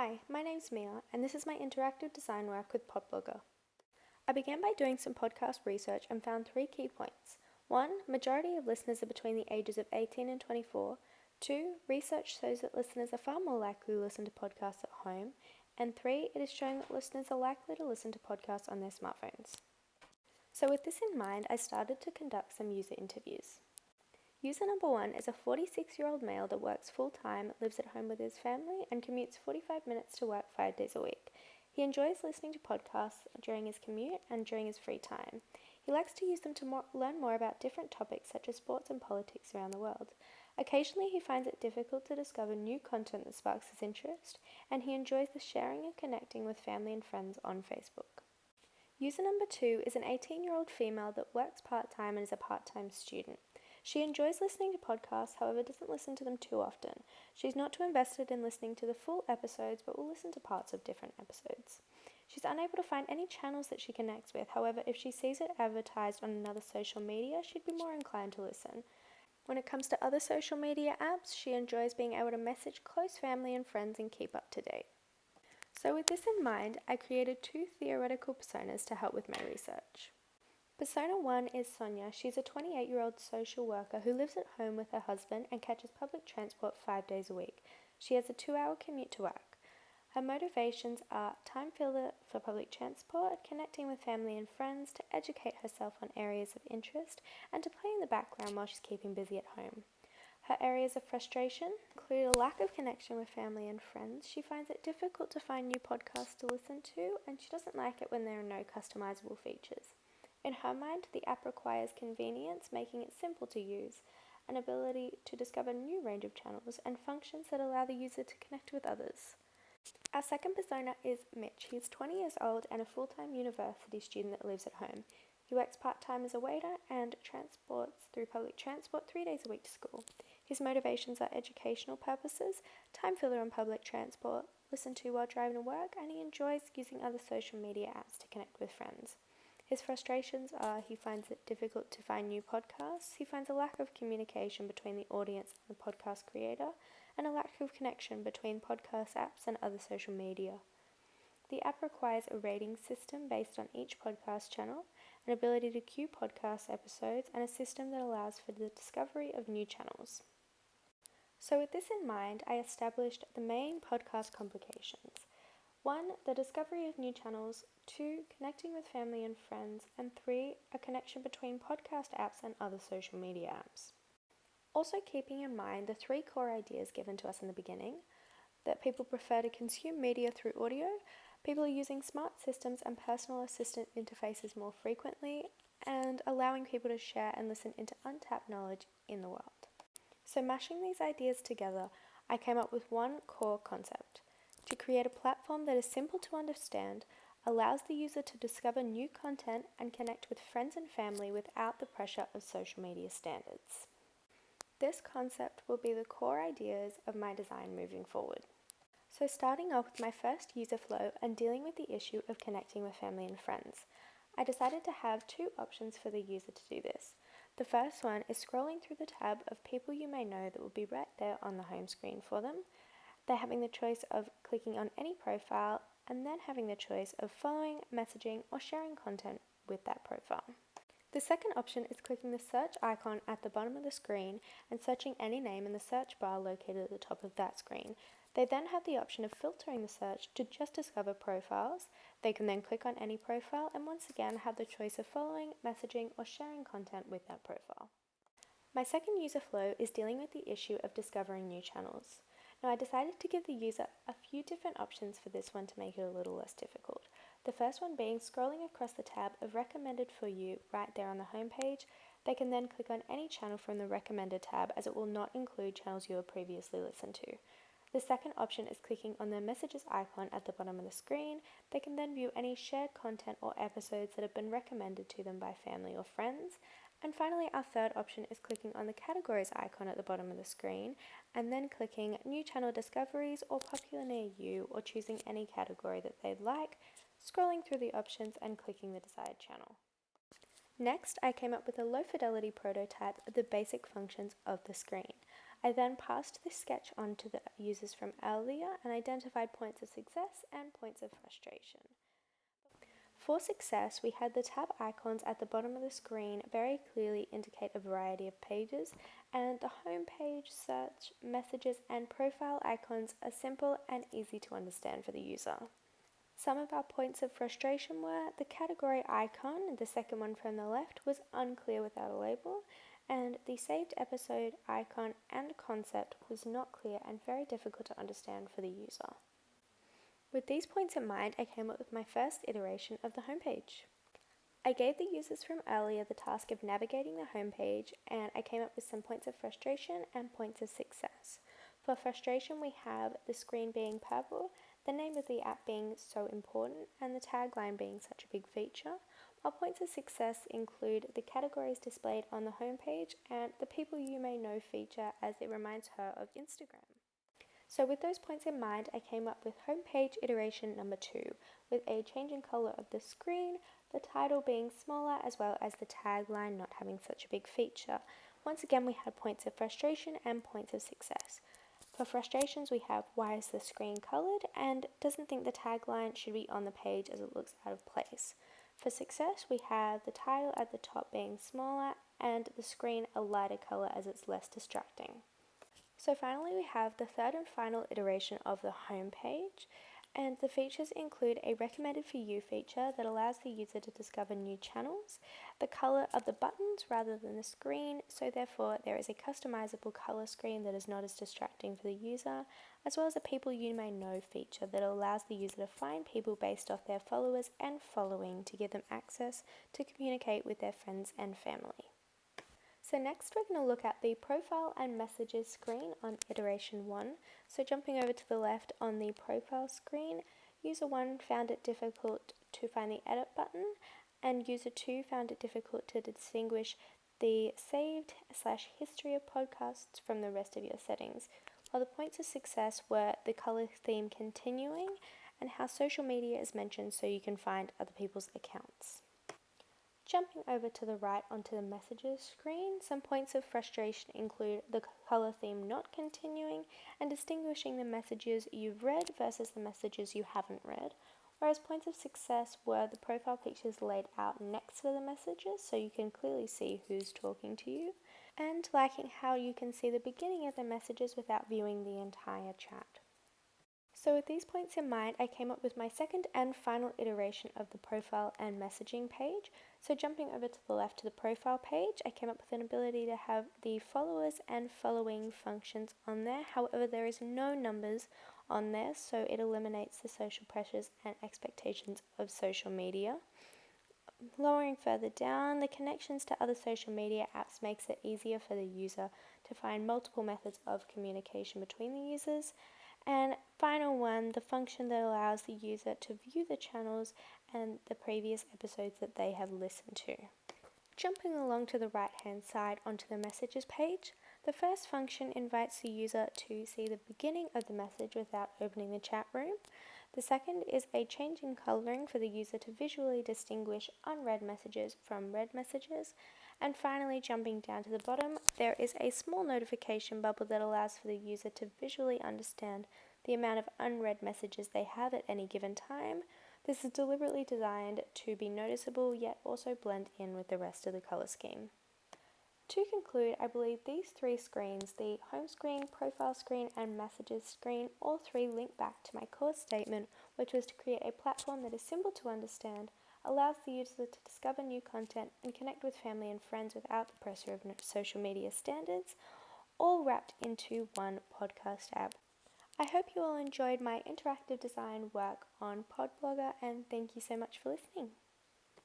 Hi, my name's Mia, and this is my interactive design work with Podblogger. I began by doing some podcast research and found 3 key points. 1. Majority of listeners are between the ages of 18 and 24. 2. Research shows that listeners are far more likely to listen to podcasts at home. And 3. It is showing that listeners are likely to listen to podcasts on their smartphones. So with this in mind, I started to conduct some user interviews. User number 1 is a 46-year-old male that works full-time, lives at home with his family, and commutes 45 minutes to work 5 days a week. He enjoys listening to podcasts during his commute and during his free time. He likes to use them to learn more about different topics such as sports and politics around the world. Occasionally he finds it difficult to discover new content that sparks his interest, and he enjoys the sharing and connecting with family and friends on Facebook. User number 2 is an 18-year-old female that works part-time and is a part-time student. She enjoys listening to podcasts, however doesn't listen to them too often. She's not too invested in listening to the full episodes, but will listen to parts of different episodes. She's unable to find any channels that she connects with, however if she sees it advertised on another social media, she'd be more inclined to listen. When it comes to other social media apps, she enjoys being able to message close family and friends and keep up to date. So with this in mind, I created 2 theoretical personas to help with my research. Persona 1 is Sonia. She's a 28-year-old social worker who lives at home with her husband and catches public transport 5 days a week. She has a 2-hour commute to work. Her motivations are time filler for public transport, connecting with family and friends, to educate herself on areas of interest, and to play in the background while she's keeping busy at home. Her areas of frustration include a lack of connection with family and friends. She finds it difficult to find new podcasts to listen to, and she doesn't like it when there are no customizable features. In her mind, the app requires convenience, making it simple to use, an ability to discover a new range of channels, and functions that allow the user to connect with others. Our second persona is Mitch. He's 20 years old and a full-time university student that lives at home. He works part-time as a waiter and transports through public transport 3 days a week to school. His motivations are educational purposes, time filler on public transport, listen to while driving to work, and he enjoys using other social media apps to connect with friends. His frustrations are he finds it difficult to find new podcasts, he finds a lack of communication between the audience and the podcast creator, and a lack of connection between podcast apps and other social media. The app requires a rating system based on each podcast channel, an ability to queue podcast episodes, and a system that allows for the discovery of new channels. So with this in mind, I established the main podcast complications. 1. The discovery of new channels. 2. Connecting with family and friends. And 3. A connection between podcast apps and other social media apps. Also keeping in mind the 3 core ideas given to us in the beginning, that people prefer to consume media through audio, people are using smart systems and personal assistant interfaces more frequently, and allowing people to share and listen into untapped knowledge in the world. So mashing these ideas together, I came up with one core concept: to create a platform that is simple to understand, allows the user to discover new content and connect with friends and family without the pressure of social media standards. This concept will be the core ideas of my design moving forward. So starting off with my first user flow and dealing with the issue of connecting with family and friends, I decided to have 2 options for the user to do this. The first one is scrolling through the tab of people you may know that will be right there on the home screen for them. They're having the choice of clicking on any profile and then having the choice of following, messaging, or sharing content with that profile. The second option is clicking the search icon at the bottom of the screen and searching any name in the search bar located at the top of that screen. They then have the option of filtering the search to just discover profiles. They can then click on any profile and once again have the choice of following, messaging, or sharing content with that profile. My second user flow is dealing with the issue of discovering new channels. Now I decided to give the user a few different options for this one to make it a little less difficult. The first one being scrolling across the tab of recommended for you right there on the home page. They can then click on any channel from the recommended tab, as it will not include channels you have previously listened to. The second option is clicking on the messages icon at the bottom of the screen. They can then view any shared content or episodes that have been recommended to them by family or friends. And finally, our third option is clicking on the categories icon at the bottom of the screen and then clicking new channel discoveries or popular near you, or choosing any category that they'd like, scrolling through the options and clicking the desired channel. Next, I came up with a low fidelity prototype of the basic functions of the screen. I then passed this sketch on to the users from earlier and identified points of success and points of frustration. For success, we had the tab icons at the bottom of the screen very clearly indicate a variety of pages, and the home page, search, messages, and profile icons are simple and easy to understand for the user. Some of our points of frustration were the category icon, the second one from the left, was unclear without a label, and the saved episode icon and concept was not clear and very difficult to understand for the user. With these points in mind, I came up with my first iteration of the homepage. I gave the users from earlier the task of navigating the homepage, and I came up with some points of frustration and points of success. For frustration, we have the screen being purple, the name of the app being so important, and the tagline being such a big feature. Our points of success include the categories displayed on the homepage and the people you may know feature as it reminds her of Instagram. So with those points in mind, I came up with homepage iteration number 2, with a change in colour of the screen, the title being smaller, as well as the tagline not having such a big feature. Once again, we had points of frustration and points of success. For frustrations, we have why is the screen coloured and doesn't think the tagline should be on the page as it looks out of place. For success, we have the title at the top being smaller and the screen a lighter colour as it's less distracting. So finally, we have the third and final iteration of the home page, and the features include a recommended for you feature that allows the user to discover new channels, the color of the buttons rather than the screen, so therefore there is a customizable color screen that is not as distracting for the user, as well as a people you may know feature that allows the user to find people based off their followers and following to give them access to communicate with their friends and family. So next we're going to look at the profile and messages screen on iteration 1. So jumping over to the left on the profile screen, user 1 found it difficult to find the edit button, and user 2 found it difficult to distinguish the saved/history of podcasts from the rest of your settings, while the points of success were the color theme continuing and how social media is mentioned so you can find other people's accounts. Jumping over to the right onto the messages screen, some points of frustration include the color theme not continuing and distinguishing the messages you've read versus the messages you haven't read, whereas points of success were the profile pictures laid out next to the messages so you can clearly see who's talking to you, and liking how you can see the beginning of the messages without viewing the entire chat. So with these points in mind, I came up with my second and final iteration of the profile and messaging page. So jumping over to the left to the profile page, I came up with an ability to have the followers and following functions on there. However, there is no numbers on there, so it eliminates the social pressures and expectations of social media. Lowering further down, the connections to other social media apps makes it easier for the user to find multiple methods of communication between the users. And final one, the function that allows the user to view the channels and the previous episodes that they have listened to. Jumping along to the right hand side onto the messages page, the first function invites the user to see the beginning of the message without opening the chat room. The second is a change in colouring for the user to visually distinguish unread messages from read messages. And finally, jumping down to the bottom, there is a small notification bubble that allows for the user to visually understand the amount of unread messages they have at any given time. This is deliberately designed to be noticeable yet also blend in with the rest of the colour scheme. To conclude, I believe these three screens, the home screen, profile screen, and messages screen, all three link back to my core statement, which was to create a platform that is simple to understand, allows the user to discover new content and connect with family and friends without the pressure of social media standards, all wrapped into one podcast app. I hope you all enjoyed my interactive design work on Podblogger, and thank you so much for listening.